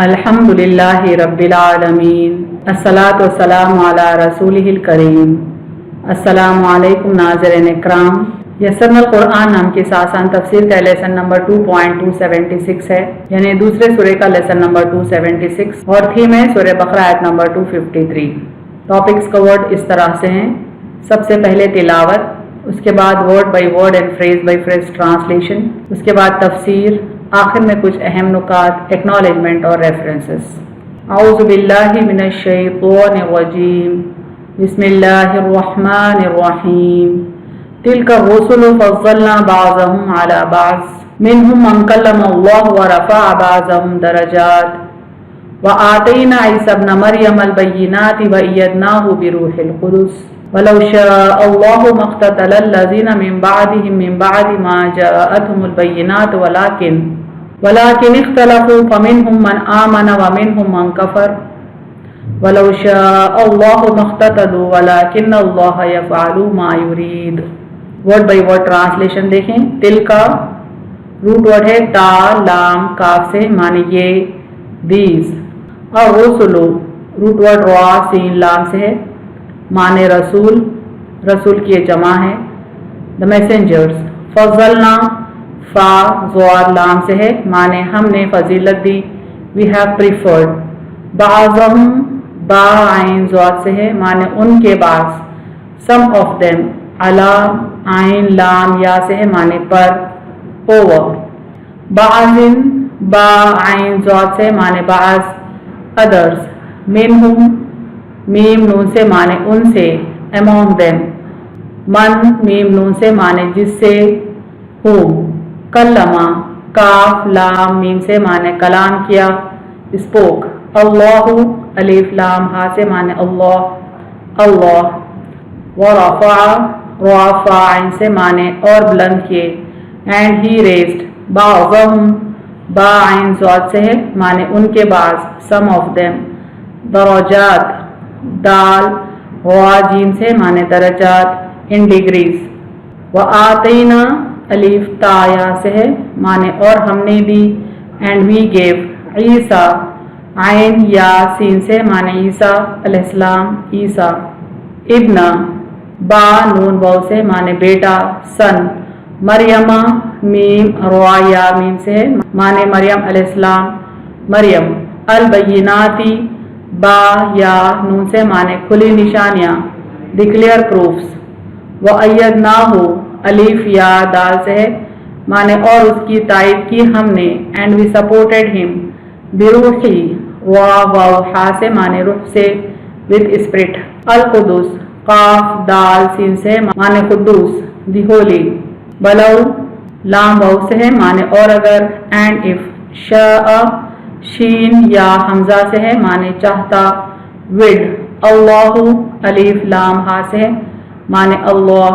الحمدللہ رب العالمین الصلاۃ والسلام علی رسولہ الکریم۔ السلام علیکم ناظرین اکرام۔ یسرنا القرآن نام کی آسان تفسیر کا لیسن نمبر 2.276 ہے، یعنی دوسرے سورے کا لیسن نمبر 276 اور تھیم ہے سورہ بقرہ آیت نمبر 253۔ ٹاپکس کورڈ اس طرح سے ہیں: سب سے پہلے تلاوت، اس کے بعد word by word and phrase by phrase translation, اس کے بعد تفسیر، آخر میں کچھ اہم نکات، ایکنالجمنٹ اور ریفرنسز۔ اعوذ باللہ من الشیطان الرجیم، بسم اللہ الرحمن الرحیم۔ تلک الرسل فضلنا بعضهم على بعض منهم من کلم اللہ ورفع بعضهم درجات وآتینا عیسی ابن مریم البینات وأیدناه بروح القدس ولو شاء الله ما اقتتل الذین من بعدهم من بعد ما جاءتهم البینات ولكن اختلفوا فمنهم من آمن ومنهم من كفر ولو شاء الله ما اقتتلوا ولكن الله يفعل ما يريد۔ ورڈ بائی ورڈ ٹرانسلیشن دیکھیں۔ تل کا روٹ ورڈ ہے تا لام کاف سے، معنی یہ دیز، اور رسولو روٹ ورڈ را سین لام سے ہے، معنی رسول، رسول کی جمع ہے، دا میسنجرز۔ فضلنا فا زوار لام سے ہے، معنی ہم نے فضیلت دی، وی ہیو پریفرڈ۔ بعضهم با عین زوار سے ہے، معنی ان کے بعض، سم آف دیم، علا عین لام یا سے ہے، معنی پر، اوور۔ بعضن با عین زوار سے، معنی بعض، ادرس۔ منہم میم نون سے، معنی ان سے، among them۔ من میم نون سے، معنی جس سے، whom۔ کلمہ کاف لام میم سے، معنی کلام کیا، اسپوک۔ اللہ الف لام ہا سے، معنی اللہ، اللہ۔ ورفع رفع عین سے، معنی اور بلند کیے، اینڈ ہی ریزڈ۔ بعضهم با عین زواد سے ہے، معنی ان کے بعض، some of them۔ درجات دال وا جیم سے، معنی درجات، ان ڈگریز۔ وآتینا الف تا یا سے ہے، معنی اور ہم نے دی، اینڈ وی گیو عیسیٰ عین یا سین سے، معنی عیسیٰ علیہ السلام، عیسیٰ۔ ابن با نون واو سے، معنی بیٹا، سن۔ مریم میم روا یا میم سے ہے، معنی مریم علیہ السلام، مریم۔ البیناتی با یا نون سے، معنی کھلی نشانیاں، دی کلیئر پروفس۔ وأیدناہ الف یا دال سے ہے، معنی اور اس کی تائید کی ہم نے، اینڈ وی سپورٹڈ ہم، بروحی واو ہا سے، معنی روح سے، with spirit۔ القدس قاف دال سین سے، معنی قدوس، دی ہولی۔ بلو لام واو سے ہے، معنی اور اگر، اینڈ اف۔ شاء شین یا حمزہ سے ہے، معنی چاہتا، ود۔ اللہ الف لام ہا سے ہے، معنی اللہ،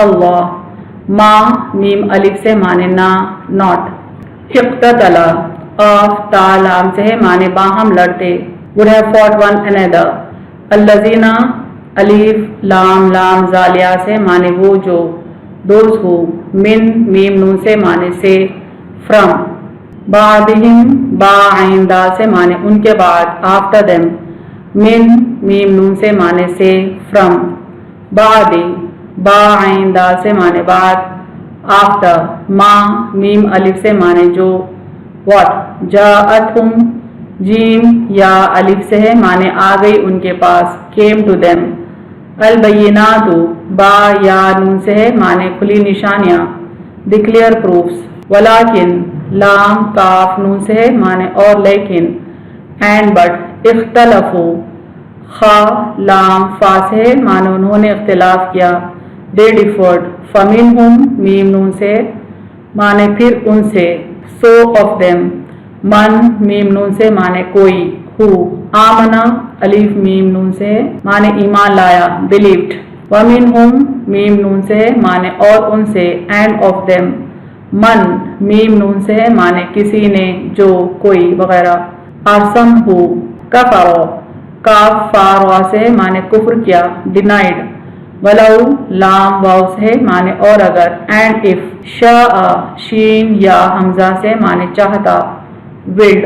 اللہ۔ ما میم الف سے، معنی نہ، ناٹ۔ اقتتل قاف تا لام سے ہے، معنی باہم لڑتے، would have fought one another۔ الذین الف لام لام زالیا سے، معنی وہ جو، those who۔ من میم نون سے، معنی سے، from۔ بعدہم با عین دا سے، معنی ان کے بعد، after them۔ من میم نون سے، معنی سے، from۔ بعدی با عین دا سے، معنی بعد، after۔ ما میم الف سے، معنی جو، what۔ جاءتہم جیم یا الف سے ہے، معنی آ گئی ان کے پاس، came to them۔ البینات با یا نون سے ہے، معنی کھلی نشانیاں، دی کلیئر پروفس۔ ولیکن لام کاف نون سے ہے، معنی اور لیکن، اینڈ بٹ۔ اختلفوا خا لام فا سے ہے، معنی انہوں نے اختلاف کیا، دے ڈیفرڈ۔ فمنہم میم نون سے، معنی پھر ان سے، سو آف دیم۔ من میم نون سے، معنی کوئی، ہو۔ آمنا الف میم نون سے، معنی ایمان لایا، بلیوڈ۔ ومنہم میم نون سے، معنی اور ان سے، اینڈ آف دیم۔ من میم نون سے، معنی کسی نے، جو، کوئی، وغیرہ۔ آسم ہو کفرو کاف فا را سے، معنی کفر کیا، ڈینائڈ۔ ولو لام واو سے، معنی اور اگر، اینڈ اف۔ شاء شین یا حمزہ سے، معنی چاہتا، world.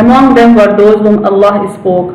among them were those whom Allah spoke,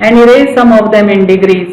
and he raised some of them in degrees,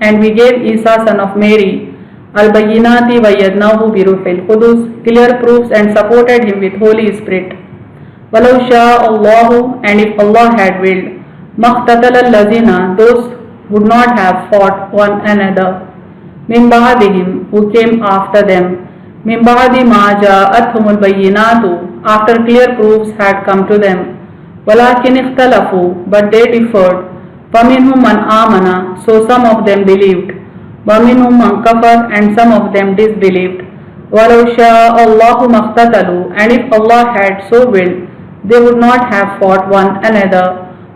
and we gave Isa son of Mary, al-bayyinati wayyadnahu biruhil qudus, clear proofs and supported him with Holy Spirit. Walau sha'a Allahu, and if Allah had willed, maqtatala allazina, those would not have fought one another, min ba'dihim, who came after them, min ba'di ma ja'athumul bayyinatu, after clear proofs had come to them, walakin ikhtalafu, but they differed, فَمِنْهُمْ مَنْ آمَنَ, so some of them believed, وَمِنْهُمْ مَنْ كَفَرَ, and some of them disbelieved, وَلَوْ شَاءَ اللَّهُ مَقْتَتَلُوا, and if Allah had so willed, they would not have fought one another,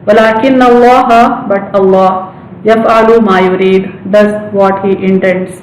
وَلَكِنَّ اللَّهَ, but Allah, يَفْعَلُ مَا يُرِيد, does what He intends.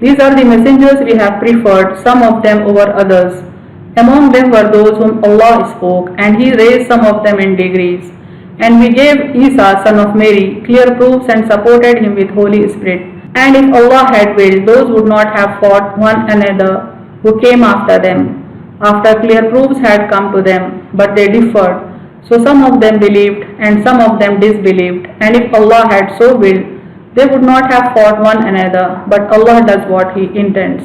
These are the messengers we have preferred, some of them over others. Among them were those whom Allah spoke, and He raised some of them in degrees. And we gave Isa, son of Mary, clear proofs and supported him with Holy Spirit. And if Allah had willed, those would not have fought one another who came after them, after clear proofs had come to them, but they differed. So some of them believed, and some of them disbelieved. And if Allah had so willed, they would not have fought one another, but Allah does what He intends.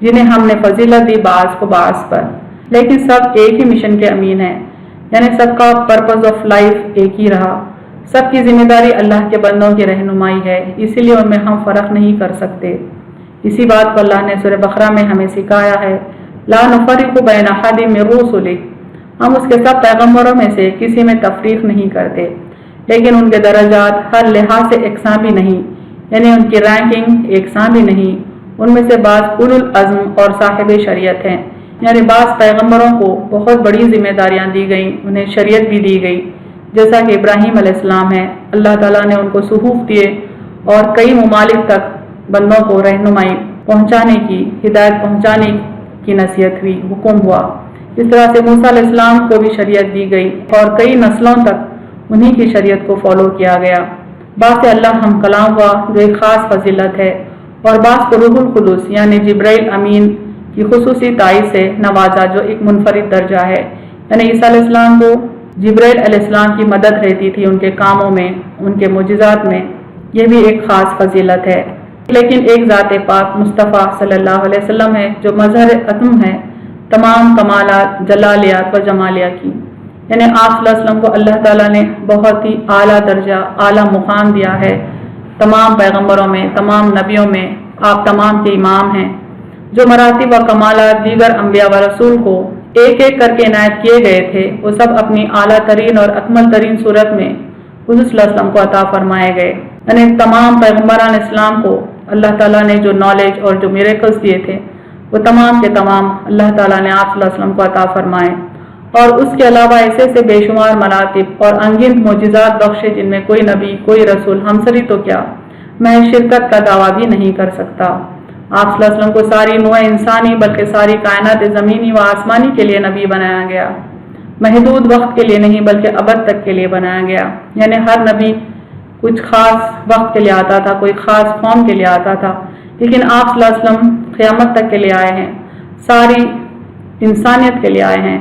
جنہیں ہم نے فضیلت دی بعض کو بعض پر، لیکن سب ایک ہی mission کے امین ہیں، یعنی سب کا پرپز آف لائف ایک ہی رہا۔ سب کی ذمہ داری اللہ کے بندوں کی رہنمائی ہے، اسی لیے ان میں ہم فرق نہیں کر سکتے۔ اسی بات کو اللہ نے سورہ بقرہ میں ہمیں سکھایا ہے، لا نفرق بین احد من رسلہ، ہم اس کے سب پیغمبروں میں سے کسی میں تفریق نہیں کرتے، لیکن ان کے درجات ہر لحاظ سے یکساں بھی نہیں، یعنی ان کی رینکنگ یکساں بھی نہیں۔ ان میں سے بعض اولو العزم اور صاحب شریعت ہیں، یعنی بعض پیغمبروں کو بہت بڑی ذمہ داریاں دی گئیں، انہیں شریعت بھی دی گئی، جیسا کہ ابراہیم علیہ السلام ہے۔ اللہ تعالیٰ نے ان کو صحف دیے اور کئی ممالک تک بندوں کو رہنمائی پہنچانے کی، ہدایت پہنچانے کی نصیحت ہوئی، حکم ہوا۔ اس طرح سے موسیٰ علیہ السلام کو بھی شریعت دی گئی اور کئی نسلوں تک انہی کی شریعت کو فالو کیا گیا۔ بعض سے اللہ ہم کلام ہوا جو ایک خاص فضیلت ہے، اور بعض کو روح القدس یعنی جبرائیل امین کی خصوصی تائید سے نوازا جو ایک منفرد درجہ ہے، یعنی عیسیٰ علیہ السلام کو جبرائیل علیہ السلام کی مدد رہتی تھی ان کے کاموں میں، ان کے معجزات میں، یہ بھی ایک خاص فضیلت ہے۔ لیکن ایک ذات پاک مصطفیٰ صلی اللہ علیہ وسلم ہے جو مظہر اتم ہے تمام کمالات جلالیات و جمالیہ کی، یعنی آپ صلی اللہ علیہ وسلم کو اللہ تعالیٰ نے بہت ہی اعلیٰ درجہ، اعلیٰ مقام دیا ہے تمام پیغمبروں میں، تمام نبیوں میں، آپ تمام کے امام ہیں۔ جو مراتب و کمالات دیگر انبیاء و رسول کو ایک ایک کر کے عنایت کیے گئے تھے، وہ سب اپنی اعلیٰ ترین اور اکمل ترین صورت میں حضور صلی اللہ علیہ وسلم کو عطا فرمائے گئے، یعنی تمام پیغمبران اسلام کو اللہ تعالیٰ نے جو نالج اور جو میریکلز دیے تھے وہ تمام کے تمام اللہ تعالیٰ نے آپ صلی اللہ علیہ وسلم کو عطا فرمائے، اور اس کے علاوہ ایسے بے شمار مراتب اور انگنت معجزات بخشے جن میں کوئی نبی، کوئی رسول، ہمسری تو کیا محض شرکت کا دعویٰ بھی نہیں کر سکتا۔ آپ صلی اللہ علیہ وسلم کو ساری نوع انسانی بلکہ ساری کائنات زمینی و آسمانی کے لیے نبی بنایا گیا، محدود وقت کے لیے نہیں بلکہ ابد تک کے لیے بنایا گیا، یعنی ہر نبی کچھ خاص وقت کے لیے آتا تھا، کوئی خاص قوم کے لیے آتا تھا، لیکن آپ صلی اللہ علیہ وسلم قیامت تک کے لیے آئے ہیں، ساری انسانیت کے لیے آئے ہیں۔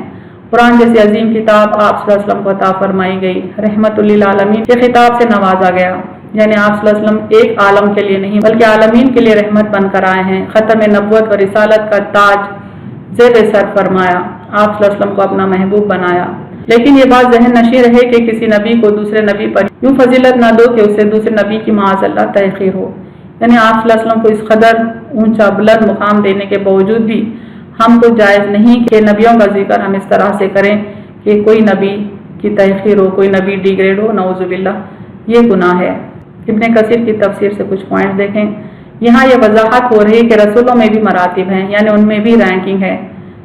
قرآن جیسی عظیم کتاب آپ صلی اللہ علیہ وسلم کو عطا فرمائی گئی، رحمت للعالمین کے خطاب سے نوازا گیا، یعنی آپ صلی اللہ علیہ وسلم ایک عالم کے لیے نہیں بلکہ عالمین کے لیے رحمت بن کر آئے ہیں۔ ختم نبوت و رسالت کا تاج زیر سر فرمایا، آپ صلی اللہ علیہ وسلم کو اپنا محبوب بنایا۔ لیکن یہ بات ذہن نشین رہے کہ کسی نبی کو دوسرے نبی پر یوں فضیلت نہ دو کہ اسے دوسرے نبی کی معاذ اللہ تحقیر ہو، یعنی آپ صلی اللہ علیہ وسلم کو اس قدر اونچا بلند مقام دینے کے باوجود بھی ہم کو جائز نہیں کہ نبیوں کا ذکر ہم اس طرح سے کریں کہ کوئی نبی کی تحقیر ہو، کوئی نبی ڈیگریڈ ہو، نعوذ باللہ، یہ گناہ ہے۔ ابن کثیر کی تفسیر سے کچھ پوائنٹس دیکھیں، یہاں یہ وضاحت ہو رہی کہ رسولوں میں بھی مراتب ہیں، یعنی ان میں بھی رینکنگ ہے،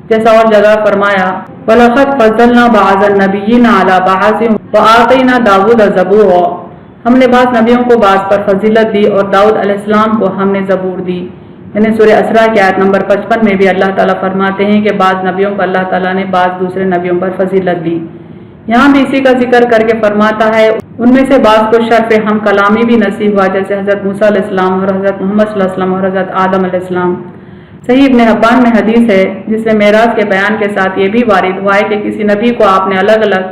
جیسا اور جگہ فرمایا وَلَقَدْ فَضَّلْنَا بَعْضَ النَّبِيِّينَ عَلَى بَعْضٍ وَآتَيْنَا دَاوُودَ زَبُورًا، ہم نے بعض نبیوں کو بعض پر فضیلت دی اور داؤد علیہ السلام کو ہم نے زبور دی، یعنی سورہ اسراء کی آیت نمبر 55 میں بھی اللہ تعالیٰ فرماتے ہیں کہ بعض نبیوں کو اللہ تعالیٰ نے بعض دوسرے نبیوں پر فضیلت دی۔ یہاں بھی اسی کا ذکر کر کے فرماتا ہے ان میں سے بعض کو شرف ہم کلامی بھی نصیب ہوا، جیسے حضرت موسیٰ علیہ السلام اور حضرت محمد صلی اللہ علیہ وسلم اور حضرت آدم علیہ السلام۔ صحیح ابن حبان میں حدیث ہے جس میں معراج کے بیان کے ساتھ یہ بھی وارد ہوا ہے کہ کسی نبی کو آپ نے الگ الگ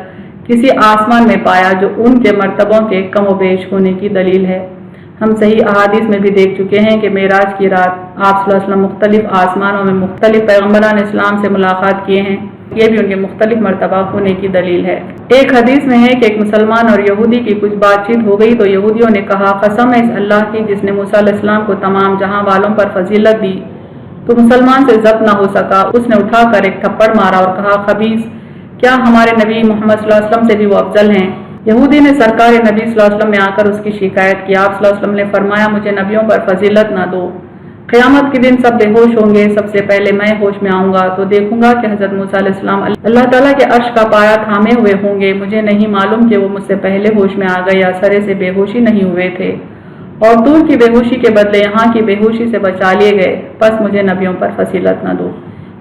کسی آسمان میں پایا جو ان کے مرتبوں کے کم و بیش ہونے کی دلیل ہے۔ ہم صحیح احادیث میں بھی دیکھ چکے ہیں کہ معراج کی رات آپ صلی اللہ علیہ وسلم مختلف آسمانوں میں مختلف پیغمبران اسلام سے ملاقات کیے ہیں، یہ بھی ان کے مختلف مرتبہ ہونے کی دلیل ہے۔ ایک حدیث میں ہے کہ ایک مسلمان اور یہودی کی کچھ بات چیت ہو گئی تو یہودیوں نے کہا قسم ہے اس اللہ کی جس نے موسیٰ علیہ السلام کو تمام جہاں والوں پر فضیلت دی تو مسلمان سے ضبط نہ ہو سکا، اس نے اٹھا کر ایک تھپڑ مارا اور کہا خبیث، کیا ہمارے نبی محمد صلی اللہ علیہ وسلم سے بھی وہ افضل ہیں؟ یہودی نے سرکار نبی صلی اللہ علیہ وسلم میں آ کر اس کی شکایت کی، آپ صلی اللہ علیہ وسلم نے فرمایا مجھے نبیوں پر فضیلت نہ دو، قیامت کے دن سب بے ہوش ہوں گے، سب سے پہلے میں ہوش میں آؤں گا تو دیکھوں گا کہ حضرت موسیٰ علیہ السلام اللہ تعالیٰ کے عرش کا پایا تھامے ہوئے ہوں گے، مجھے نہیں معلوم کہ وہ مجھ سے پہلے ہوش میں آ گئے یا سرے سے بے ہوشی نہیں ہوئے تھے، اور دور کی بے ہوشی کے بدلے یہاں کی بے ہوشی سے بچا لیے گئے، پس مجھے نبیوں پر فضیلت نہ دو۔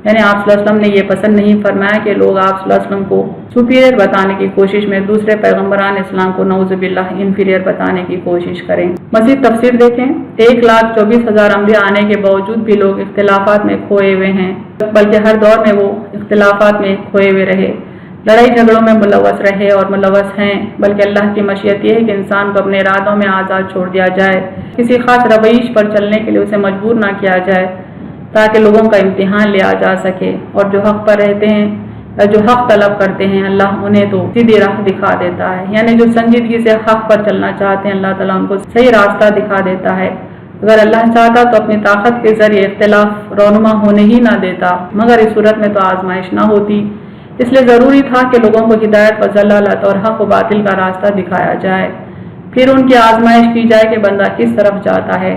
یعنی آپ صلی اللہ علیہ وسلم نے یہ پسند نہیں فرمایا کہ لوگ آپ صلی اللہ علیہ وسلم کو سپیریئر بتانے کی کوشش میں دوسرے پیغمبران اسلام کو نعوذ باللہ انفیریئر بتانے کی کوشش کریں۔ مزید تفسیر دیکھیں، 1,24,000 انبیاء آنے کے باوجود بھی لوگ اختلافات میں کھوئے ہوئے ہیں، بلکہ ہر دور میں وہ اختلافات میں کھوئے ہوئے رہے، لڑائی جھگڑوں میں ملوث رہے اور ملوث ہیں، بلکہ اللہ کی مشیت یہ ہے کہ انسان کو اپنے ارادوں میں آزاد چھوڑ دیا جائے، کسی خاص رویش پر چلنے کے لیے اسے مجبور نہ کیا جائے، تاکہ لوگوں کا امتحان لیا جا سکے، اور جو حق پر رہتے ہیں یا جو حق طلب کرتے ہیں اللہ انہیں تو سیدھی راہ دکھا دیتا ہے، یعنی جو سنجیدگی سے حق پر چلنا چاہتے ہیں اللہ تعالیٰ ان کو صحیح راستہ دکھا دیتا ہے۔ اگر اللہ چاہتا تو اپنی طاقت کے ذریعے اختلاف رونما ہونے ہی نہ دیتا، مگر اس صورت میں تو آزمائش نہ ہوتی، اس لیے ضروری تھا کہ لوگوں کو ہدایت و ضلالت اور حق و باطل کا راستہ دکھایا جائے، پھر ان کی آزمائش کی جائے کہ بندہ کس طرف جاتا ہے۔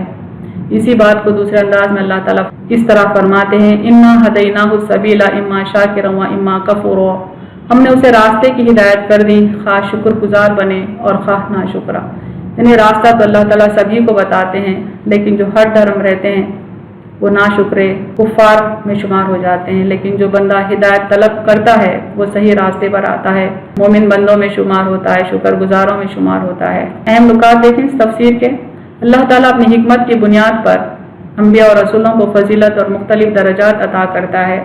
اسی بات کو دوسرے انداز میں اللہ تعالیٰ اس طرح فرماتے ہیں، انا ہدیناہ السبیل اما شاکرا و اما کفورا، ہم نے اسے راستے کی ہدایت کر دی، خواہ شکر گزار بنے اور خواہ ناشکرا۔ یعنی راستہ تو اللہ تعالیٰ سبھی کو بتاتے ہیں، لیکن جو ہر دھرم رہتے ہیں وہ ناشکرے کفار میں شمار ہو جاتے ہیں، لیکن جو بندہ ہدایت طلب کرتا ہے وہ صحیح راستے پر آتا ہے، مومن بندوں میں شمار ہوتا ہے، شکر گزاروں میں شمار ہوتا ہے۔ اہم نکات دیکھیں اس تفسیر کے۔ اللہ تعالیٰ اپنی حکمت کی بنیاد پر انبیاء اور رسولوں کو فضیلت اور مختلف درجات عطا کرتا ہے۔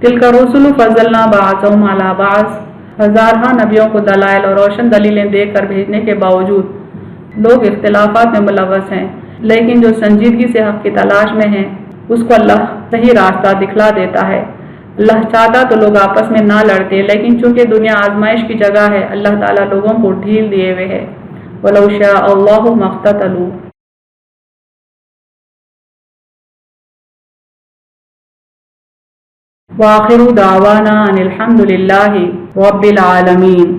تلک الرسل فضلنا بعضهم علی بعض، ہزارہا نبیوں کو دلائل اور روشن دلیلیں دے کر بھیجنے کے باوجود لوگ اختلافات میں ملوث ہیں، لیکن جو سنجیدگی سے حق کی تلاش میں ہیں اس کو اللہ صحیح راستہ دکھلا دیتا ہے۔ اللہ چاہتا تو لوگ آپس میں نہ لڑتے، لیکن چونکہ دنیا آزمائش کی جگہ ہے اللہ تعالیٰ لوگوں کو ڈھیل دیے ہوئے ہے۔ وَلَوْ شَاءَ اللَّهُ مَا اقْتَتَلُوا۔ وآخر دعوانا ان الحمد للہ رب العالمین۔